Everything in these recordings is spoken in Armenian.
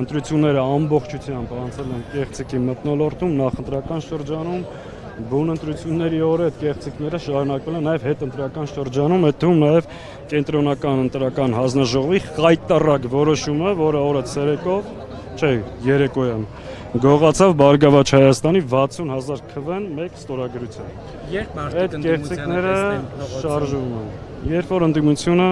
ընտրությունները ամբողջությամբ անցել են կեղծիքի մթնոլորտում, նախընտրական շրջանում, բուն ընտրությունների օրը այդ կեղծիքները շարունակվել են նաև հետընտրական շրջանում, այդ թվում նաև կենտրոնական ընտրական հանձնաժողովի խայտառակ որոշումը, որը օրը ցերեկով, չէ, երեկոյան գողացավ Բարգավաճ Հայաստանի 60,000 քվեն մեկ ստորագրությամբ։ Երբ մարդիկ ընդդիմությանը շարժվում են։ Երբ որ ընդդիմությունը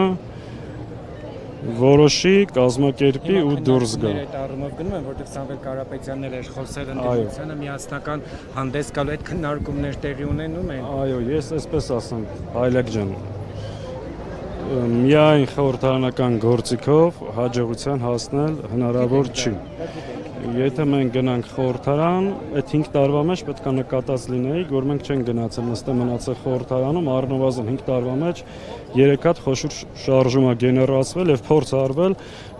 որոշի, կազմակերպի ու դուրս գա։ Այդ առումով գնում են, որտեղ Սամվել Կարապետյանն էր խոսել ընդդիմությանը միասնական հանդես գալու այդ քննարկումներ տեղի ունենում են։ Այո, ես այսպես ասեմ, Հայլակ ջան, միայն խորհրդարանական գործիքով հաջողության հասնել հնարավոր չի։ Եթե մենք գնանք խորհրդարան, այդ 5 տարվա մեջ պետք է նկատած լինեիք, որ մենք չենք գնացել նստել մնացել խորհրդարանում, առնվազն 5 տարվա մեջ 3 հատ խոշոր շարժում է գեներացվել եւ փորձ արվել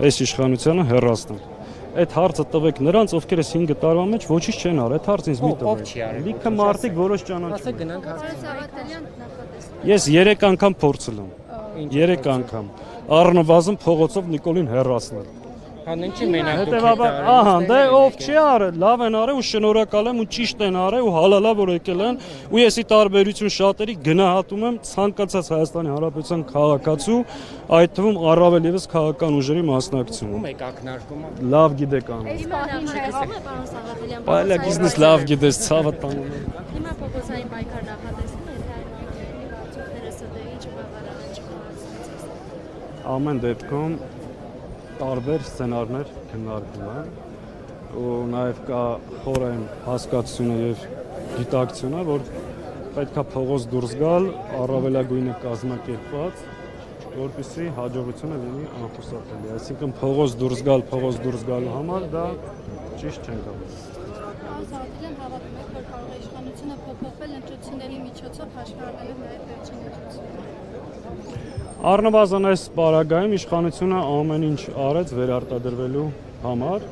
այս իշխանությունը հեռացնել։ Այդ հարցը տվեք նրանց, ովքեր այս 5 տարվա մեջ ոչինչ չեն արել, այդ հարցը ինձ մի տվեք։ Լիքը մարդիկ որոշ ճանաչում են։ Ես 3 անգամ փորձել եմ։ 3 անգամ։ Առնվազն փողոցով Նիկոլին հեռացնել։ Հանեն չի մենակ դուք։ Հետևաբար, ահա, դե ով չի արել, լավ են արել ու շնորհակալ եմ ու ճիշտ են արել ու հալալա որ եկել են ու եսի տարբերություն շատերի գնահատում եմ ցանկացած Հայաստանի Հանրապետության քաղաքացու, այդ թվում առավել եւս քաղաքական ուժերի մասնակցություն։ Ում եք ակնարկումը։ Լավ գիտեք անում։ Հիմա հեղափոխում է պարոն Սաղաթելյան։ Բայց բիզնես լավ գիտես, ցավը տանում։ Հիմա փոքրային պայքար նախատեսվում է, թե այն արդյունքները ՍԴ-ի չբավարարեն չկարողացած։ Ամեն դեպքում տարբեր սցենարներ քննարկվում են ու նաև կա խորային հասկացությունը եւ գիտակցությունը, որ պետքա փողոց դուրս գալ առավելագույնը կազմակերպված, որպեսզի հաջողությունը լինի անխուսափելի։ Այսինքն փողոց դուրս գալու համար դա ճիշտ չեն գալու։ Սաղաթելյան հավատում եք, որ կարող է իշխանությունը փոփոխվել ընտրությունների միջոցով հաշվառվելով նաև վերջին ընտրությունները։ Առնվազն այս պարագայում իշխանությունը ամեն ինչ արեց վերարտադրվելու համար։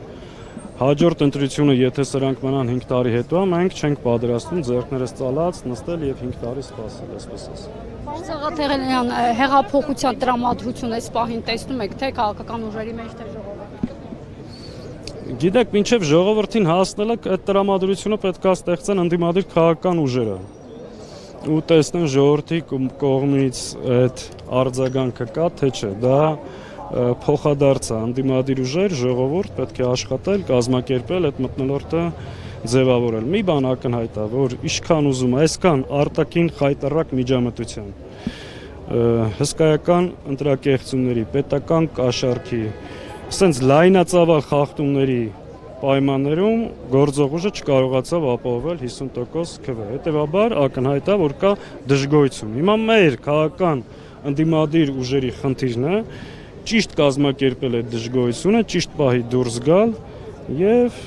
Հաջորդ ընտրությունը, եթե սրանք մնան 5 տարի հետո, մենք չենք պատրաստվում ձեռքներս ծալած նստել եւ 5 տարի սպասել, այսպես ասեմ։ Սաղաթելյան, հեղափոխության տրամադրությունը այս պահին տեսնում եք, թե քաղաքական ուժերի մեջ թե ժողովրդի։ Գիտեք, մինչև ժողովրդին հասնելը այդ տրամադրությունը պետք է ստեղծեն ընդդիմադիր քաղաքական ուժերը։ Ու տեսնեն ժողովրդի կողմից այդ արձագանքը կա, թե չէ, դա փոխադարձ է, ընդդիմադիր ուժեր, ժողովուրդ պետք է աշխատել, կազմակերպել այդ մթնոլորտը ձևավորել։ Մի բան ակնհայտ է, որ ինչքան ուզում է, այսքան արտաքին խայտառակ միջամտության, հսկայական ընտրակեղծումների, պետական կաշառքի, ասենց լայնածավալ խախտումների պայմաններում գործող ուժը չկարողացավ ապահովել 50% քվ։ Հետևաբար ակնհայտ է, որ կա դժգոհություն։ Հիմա մեր քաղաքական ընդդիմադիր ուժերի խնդիրն է ճիշտ կազմակերպել այդ դժգոհությունը, ճիշտ պահի դուրս գալ եւ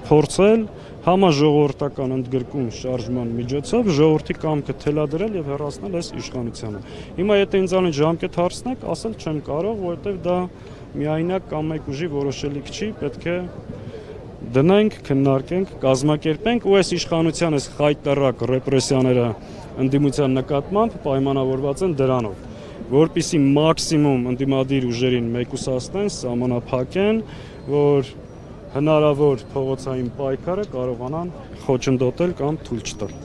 փորձել համաժողովրդական ընդգրկում շարժման միջոցով ժողովրդի կամքը թելադրել եւ հեռացնել այս իշխանությանը։ Հիմա եթե ինձանից ժամկետ հարցնեք, ասել չեմ կարող, որովհետեւ դա միայնակ կամ մեկ ուժի որոշելիք չի, պետք է դնենք, քննարկենք, կազմակերպենք ու այս իշխանության այս խայտառակ ռեպրեսիաները ընդդիմության նկատմամբ պայմանավորված են դրանով, որպեսզի մաքսիմում ընդդիմադիր ուժերին մեկուսացնեն, սահմանափակեն, որ հնարավոր փողոցային պայքարը կարողանան խոչընդոտել կամ թույլ չտալ։